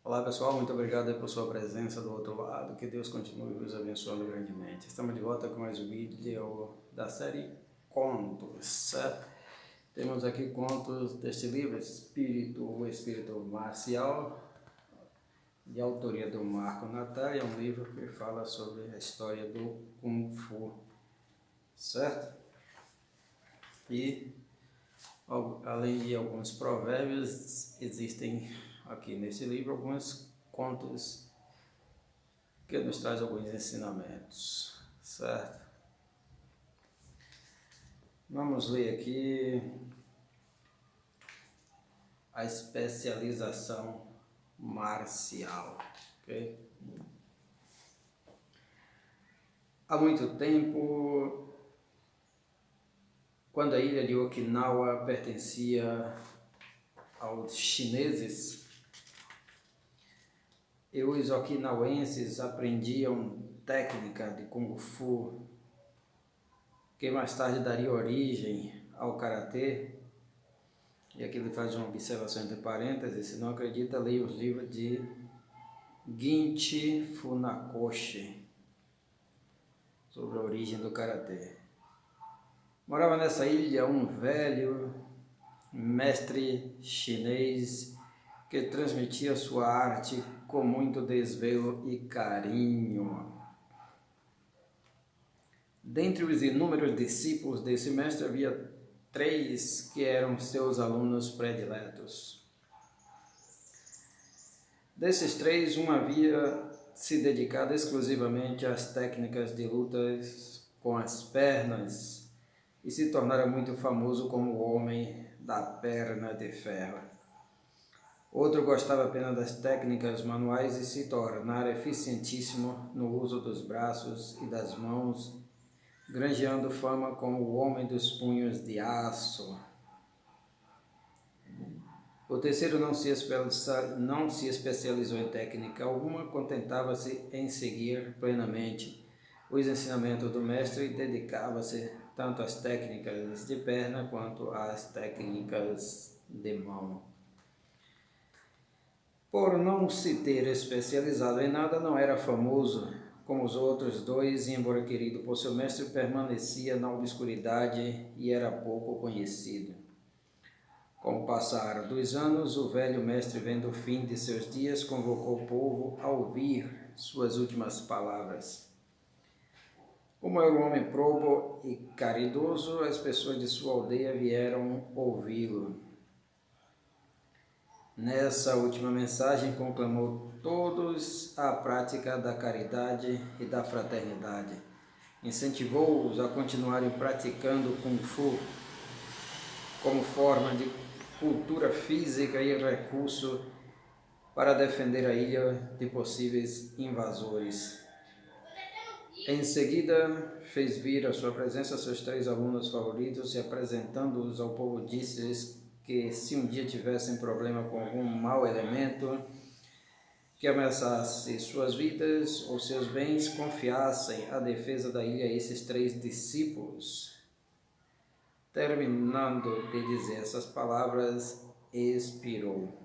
Olá pessoal, muito obrigado aí por sua presença do outro lado, que Deus continue vos abençoando grandemente. Estamos de volta com mais um vídeo da série Contos, certo? Temos aqui contos deste livro, o Espírito Marcial, de autoria do Marco Natália, é um livro que fala sobre a história do Kung Fu, certo? E além de alguns provérbios, existem aqui nesse livro alguns contos que nos traz alguns ensinamentos, certo? Vamos ler aqui a especialização marcial, ok? Há muito tempo, quando a ilha de Okinawa pertencia aos chineses, e os okinauenses aprendiam técnica de Kung Fu, que mais tarde daria origem ao Karatê. E aqui ele faz uma observação entre parênteses: se não acredita, leia os livros de Ginchi Funakoshi sobre a origem do Karatê. Morava nessa ilha um velho mestre chinês que transmitia sua arte com muito desvelo e carinho. Dentre os inúmeros discípulos desse mestre havia 3 que eram seus alunos prediletos. Desses 3, um havia se dedicado exclusivamente às técnicas de lutas com as pernas e se tornara muito famoso como o homem da perna de ferro. Outro gostava apenas das técnicas manuais e se tornara eficientíssimo no uso dos braços e das mãos, granjeando fama como o homem dos punhos de aço. O terceiro não se especializou em técnica alguma, contentava-se em seguir plenamente os ensinamentos do mestre e dedicava-se tanto às técnicas de perna quanto às técnicas de mão. Por não se ter especializado em nada, não era famoso como os outros 2, e embora querido por seu mestre, permanecia na obscuridade e era pouco conhecido. Com o passar dos anos, o velho mestre, vendo o fim de seus dias, convocou o povo a ouvir suas últimas palavras. Como era um homem probo e caridoso, as pessoas de sua aldeia vieram ouvi-lo. Nessa última mensagem, conclamou todos à prática da caridade e da fraternidade. Incentivou-os a continuarem praticando Kung Fu como forma de cultura física e recurso para defender a ilha de possíveis invasores. Em seguida, fez vir à sua presença seus 3 alunos favoritos e, apresentando-os ao povo, disse-lhes que, se um dia tivessem problema com algum mau elemento que ameaçasse suas vidas ou seus bens, confiassem a defesa da ilha a esses 3 discípulos. Terminando de dizer essas palavras, expirou.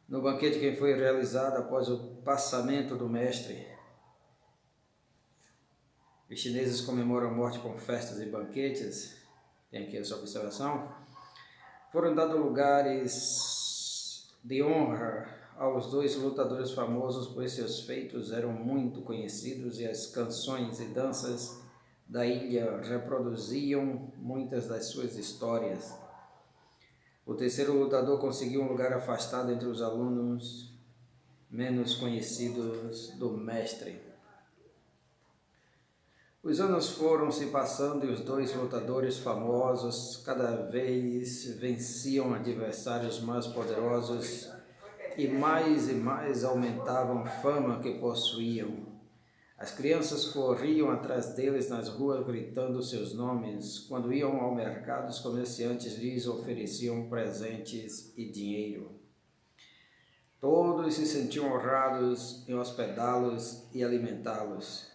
No banquete que foi realizado após o passamento do mestre, os chineses comemoram a morte com festas e banquetes, tem aqui essa observação. Foram dados lugares de honra aos 2 lutadores famosos, pois seus feitos eram muito conhecidos e as canções e danças da ilha reproduziam muitas das suas histórias. O terceiro lutador conseguiu um lugar afastado entre os alunos menos conhecidos do mestre. Os anos foram se passando e os 2 lutadores famosos cada vez venciam adversários mais poderosos e mais aumentavam a fama que possuíam. As crianças corriam atrás deles nas ruas gritando seus nomes. Quando iam ao mercado, os comerciantes lhes ofereciam presentes e dinheiro. Todos se sentiam honrados em hospedá-los e alimentá-los.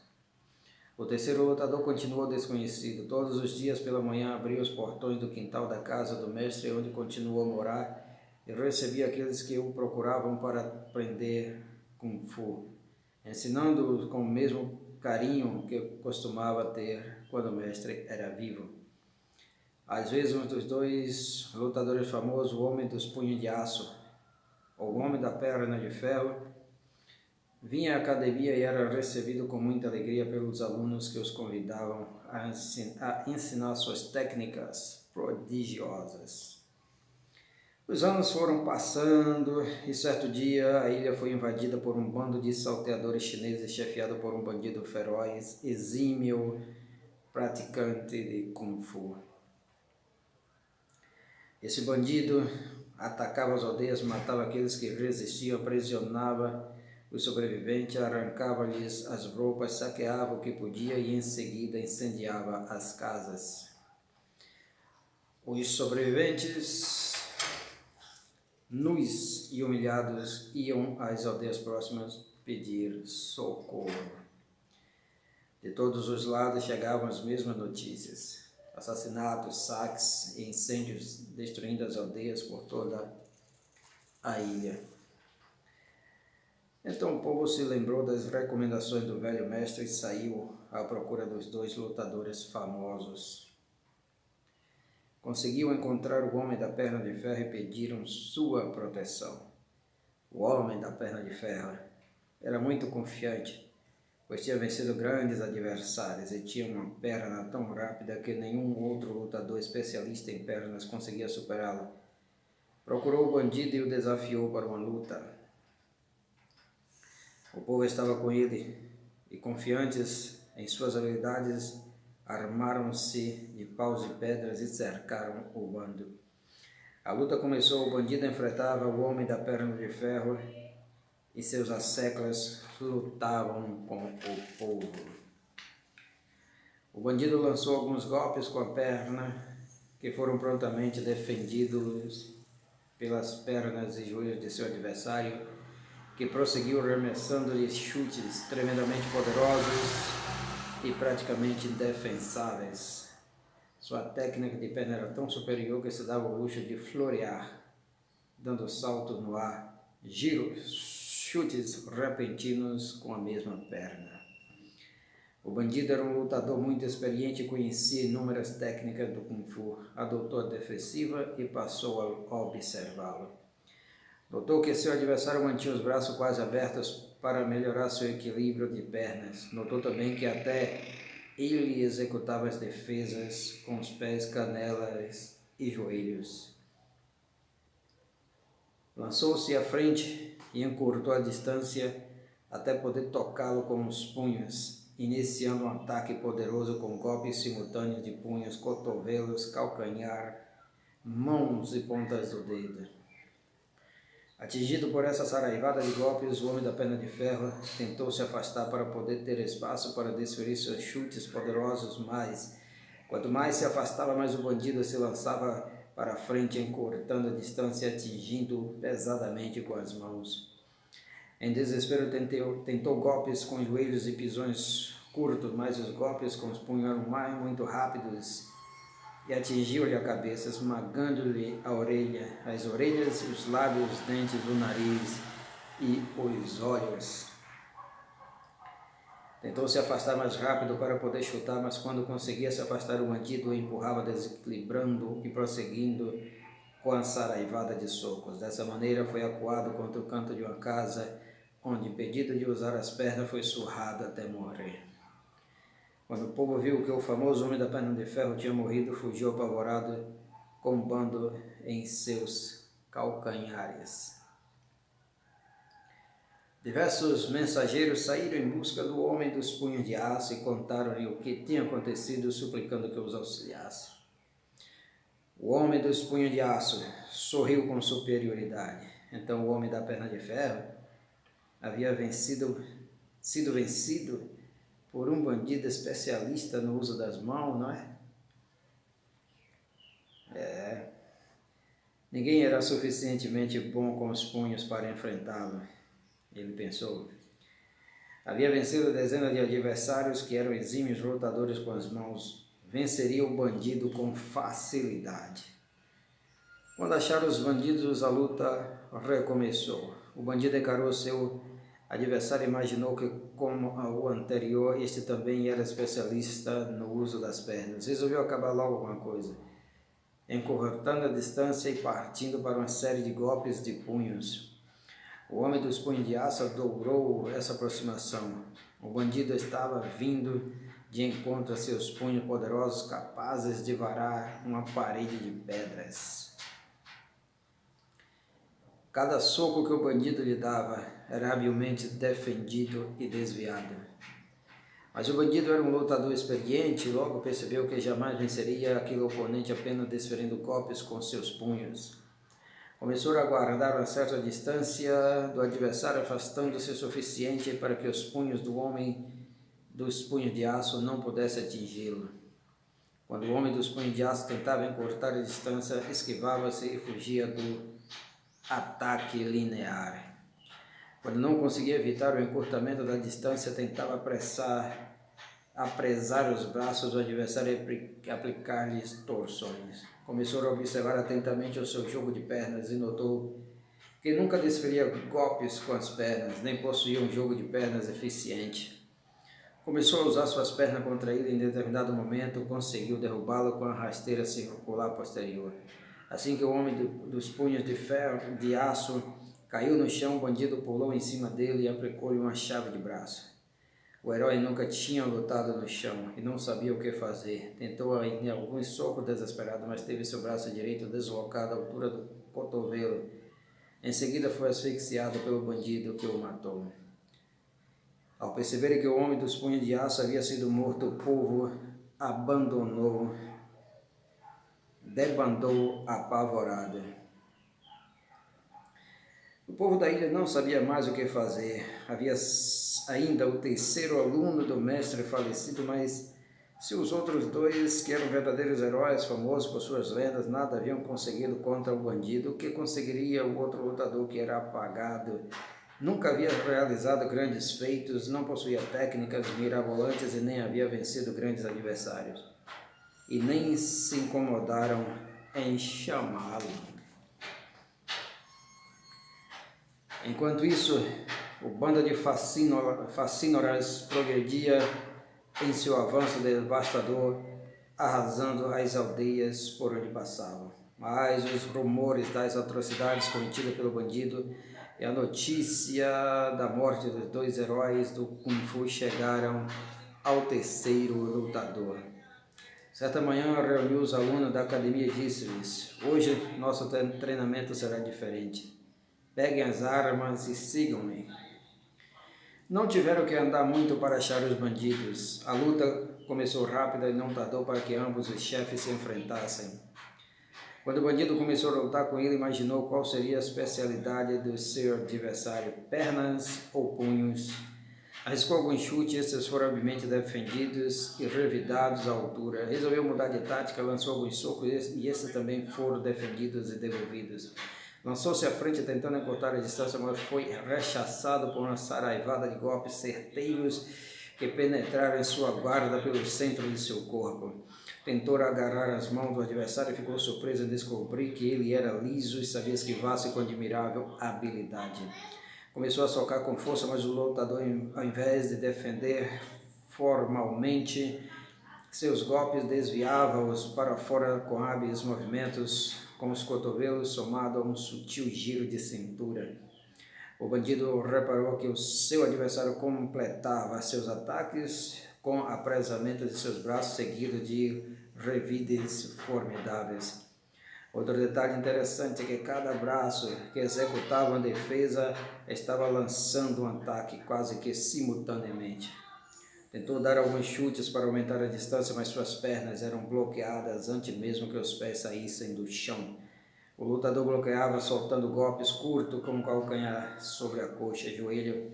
O terceiro lutador continuou desconhecido. Todos os dias pela manhã abria os portões do quintal da casa do mestre, onde continuou a morar, e recebia aqueles que o procuravam para aprender Kung Fu, ensinando-os com o mesmo carinho que costumava ter quando o mestre era vivo. Às vezes, um dos dois lutadores famosos, o Homem dos Punhos de Aço, ou o Homem da Perna de Ferro, vinha à academia e era recebido com muita alegria pelos alunos que os convidavam a ensinar suas técnicas prodigiosas. Os anos foram passando e certo dia a ilha foi invadida por um bando de salteadores chineses chefiado por um bandido feroz, exímio praticante de Kung Fu. Esse bandido atacava as aldeias, matava aqueles que resistiam, aprisionava os sobreviventes, arrancava-lhes as roupas, saqueava o que podia e em seguida incendiava as casas. Os sobreviventes, nus e humilhados, iam às aldeias próximas pedir socorro. De todos os lados chegavam as mesmas notícias: assassinatos, saques e incêndios destruindo as aldeias por toda a ilha. Então o povo se lembrou das recomendações do velho mestre e saiu à procura dos dois lutadores famosos. Conseguiu encontrar o Homem da Perna de Ferro e pediram sua proteção. O Homem da Perna de Ferro era muito confiante, pois tinha vencido grandes adversários e tinha uma perna tão rápida que nenhum outro lutador especialista em pernas conseguia superá-la. Procurou o bandido e o desafiou para uma luta. O povo estava com ele e, confiantes em suas habilidades, armaram-se de paus e pedras e cercaram o bando. A luta começou, o bandido enfrentava o Homem da Perna de Ferro e seus asseclas lutavam com o povo. O bandido lançou alguns golpes com a perna, que foram prontamente defendidos pelas pernas e joelhos de seu adversário, que prosseguiu arremessando-lhe chutes tremendamente poderosos e praticamente indefensáveis. Sua técnica de perna era tão superior que se dava o luxo de florear, dando saltos no ar, giros, chutes repentinos com a mesma perna. O bandido era um lutador muito experiente e conhecia inúmeras técnicas do Kung Fu. Adotou a defensiva e passou a observá-lo. Notou que seu adversário mantinha os braços quase abertos para melhorar seu equilíbrio de pernas. Notou também que até ele executava as defesas com os pés, canelas e joelhos. Lançou-se à frente e encurtou a distância até poder tocá-lo com os punhos, iniciando um ataque poderoso com golpes simultâneos de punhos, cotovelos, calcanhar, mãos e pontas do dedo. Atingido por essa saraivada de golpes, o Homem da Perna de Ferro tentou se afastar para poder ter espaço para desferir seus chutes poderosos, mas quanto mais se afastava, mais o bandido se lançava para frente, encurtando a distância e atingindo pesadamente com as mãos. Em desespero, tentou golpes com joelhos e pisões curtos, mas os golpes com os punhos eram muito rápidos e atingiu-lhe a cabeça, esmagando-lhe as orelhas, os lábios, os dentes, o nariz e os olhos. Tentou se afastar mais rápido para poder chutar, mas quando conseguia se afastar, o bandido o empurrava, desequilibrando e prosseguindo com a saraivada de socos. Dessa maneira, foi acuado contra o canto de uma casa, onde, impedido de usar as pernas, foi surrado até morrer. Quando o povo viu que o famoso Homem da Perna de Ferro tinha morrido, fugiu apavorado, combando em seus calcanhares. Diversos mensageiros saíram em busca do Homem dos Punhos de Aço e contaram-lhe o que tinha acontecido, suplicando que os auxiliasse. O Homem dos Punhos de Aço sorriu com superioridade. Então o Homem da Perna de Ferro havia sido vencido por um bandido especialista no uso das mãos, não é? Ninguém era suficientemente bom com os punhos para enfrentá-lo, ele pensou. Havia vencido dezenas de adversários que eram exímios lutadores com as mãos. Venceria o bandido com facilidade. Quando acharam os bandidos, a luta recomeçou. O bandido encarou seu adversário e imaginou que, como o anterior, este também era especialista no uso das pernas. Resolveu acabar logo com a coisa, encurtando a distância e partindo para uma série de golpes de punhos. O homem dos punhos de aço dobrou essa aproximação. O bandido estava vindo de encontro a seus punhos poderosos, capazes de varar uma parede de pedras. Cada soco que o bandido lhe dava era habilmente defendido e desviado. Mas o bandido era um lutador experiente e logo percebeu que jamais venceria aquele oponente apenas desferindo golpes com seus punhos. Começou a guardar uma certa distância do adversário, afastando-se o suficiente para que os punhos do homem dos punhos de aço não pudessem atingi-lo. Quando o homem dos punhos de aço tentava encurtar a distância, esquivava-se e fugia do ataque linear. Quando não conseguia evitar o encurtamento da distância, tentava apresar os braços do adversário e aplicar-lhes torções. Começou a observar atentamente o seu jogo de pernas e notou que nunca desferia golpes com as pernas, nem possuía um jogo de pernas eficiente. Começou a usar suas pernas contra ele e em determinado momento conseguiu derrubá-lo com a rasteira circular posterior. Assim que o homem dos punhos de ferro, de aço, caiu no chão, o bandido pulou em cima dele e aplicou-lhe uma chave de braço. O herói nunca tinha lutado no chão e não sabia o que fazer. Tentou em alguns socos desesperados, mas teve seu braço direito deslocado à altura do cotovelo. Em seguida foi asfixiado pelo bandido que o matou. Ao perceber que o homem dos punhos de aço havia sido morto, o povo debandou apavorado. O povo da ilha não sabia mais o que fazer. Havia ainda o terceiro aluno do mestre falecido, mas se os outros dois, que eram verdadeiros heróis, famosos por suas lendas, nada haviam conseguido contra o bandido, o que conseguiria o outro lutador que era apagado? Nunca havia realizado grandes feitos, não possuía técnicas mirabolantes e nem havia vencido grandes adversários. E nem se incomodaram em chamá-lo. Enquanto isso, o bando de facínoras progredia em seu avanço devastador, arrasando as aldeias por onde passavam. Mas os rumores das atrocidades cometidas pelo bandido e a notícia da morte dos dois heróis do Kung Fu chegaram ao terceiro lutador. Certa manhã reuniu os alunos da academia e disse-lhes: hoje nosso treinamento será diferente. Peguem as armas e sigam-me. Não tiveram que andar muito para achar os bandidos. A luta começou rápida e não tardou para que ambos os chefes se enfrentassem. Quando o bandido começou a lutar com ele, imaginou qual seria a especialidade do seu adversário, pernas ou punhos. Arriscou alguns chutes, esses foram habilmente defendidos e revidados à altura. Resolveu mudar de tática, lançou alguns socos e esses também foram defendidos e devolvidos. Lançou-se à frente tentando encurtar a distância, mas foi rechaçado por uma saraivada de golpes certeiros que penetraram em sua guarda pelo centro de seu corpo. Tentou agarrar as mãos do adversário e ficou surpreso em descobrir que ele era liso e sabia esquivar-se com admirável habilidade. Começou a socar com força, mas o lutador, ao invés de defender formalmente, seus golpes desviava-os para fora com hábeis movimentos com os cotovelos, somado a um sutil giro de cintura. O bandido reparou que o seu adversário completava seus ataques com apresamento de seus braços, seguido de revides formidáveis. Outro detalhe interessante é que cada braço que executava uma defesa estava lançando um ataque quase que simultaneamente. Tentou dar alguns chutes para aumentar a distância, mas suas pernas eram bloqueadas antes mesmo que os pés saíssem do chão. O lutador bloqueava, soltando golpes curtos com o calcanhar sobre a coxa, joelho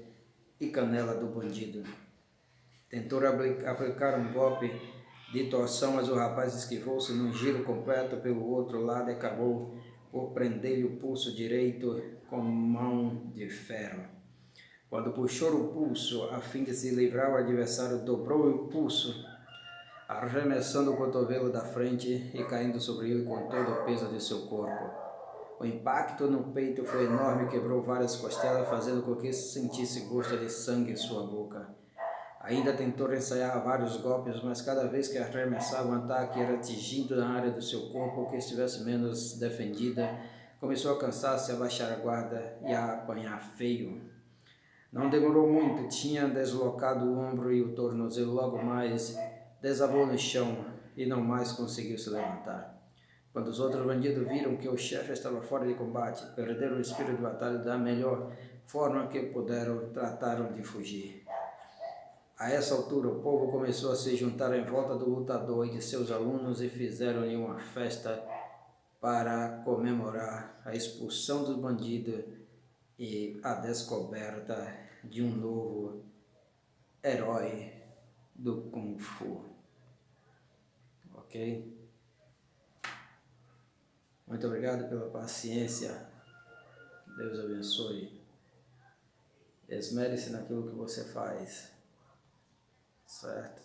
e canela do bandido. Tentou aplicar um golpe de torção, mas o rapaz esquivou-se num giro completo pelo outro lado e acabou por prender-lhe o pulso direito com mão de ferro. Quando puxou o pulso a fim de se livrar, o adversário dobrou o pulso, arremessando o cotovelo da frente e caindo sobre ele com todo o peso de seu corpo. O impacto no peito foi enorme e quebrou várias costelas, fazendo com que sentisse gosto de sangue em sua boca. Ainda tentou ensaiar vários golpes, mas cada vez que arremessava um ataque era atingido na área do seu corpo que estivesse menos defendida. Começou a cansar-se, a baixar a guarda e a apanhar feio. Não demorou muito, tinha deslocado o ombro e o tornozelo, logo mais desabou no chão e não mais conseguiu se levantar. Quando os outros bandidos viram que o chefe estava fora de combate, perderam o espírito de batalha da melhor forma que puderam, trataram de fugir. A essa altura, o povo começou a se juntar em volta do lutador e de seus alunos e fizeram-lhe uma festa para comemorar a expulsão dos bandidos e a descoberta de um novo herói do Kung Fu. Ok? Muito obrigado pela paciência. Deus abençoe. Esmere-se naquilo que você faz. Certo?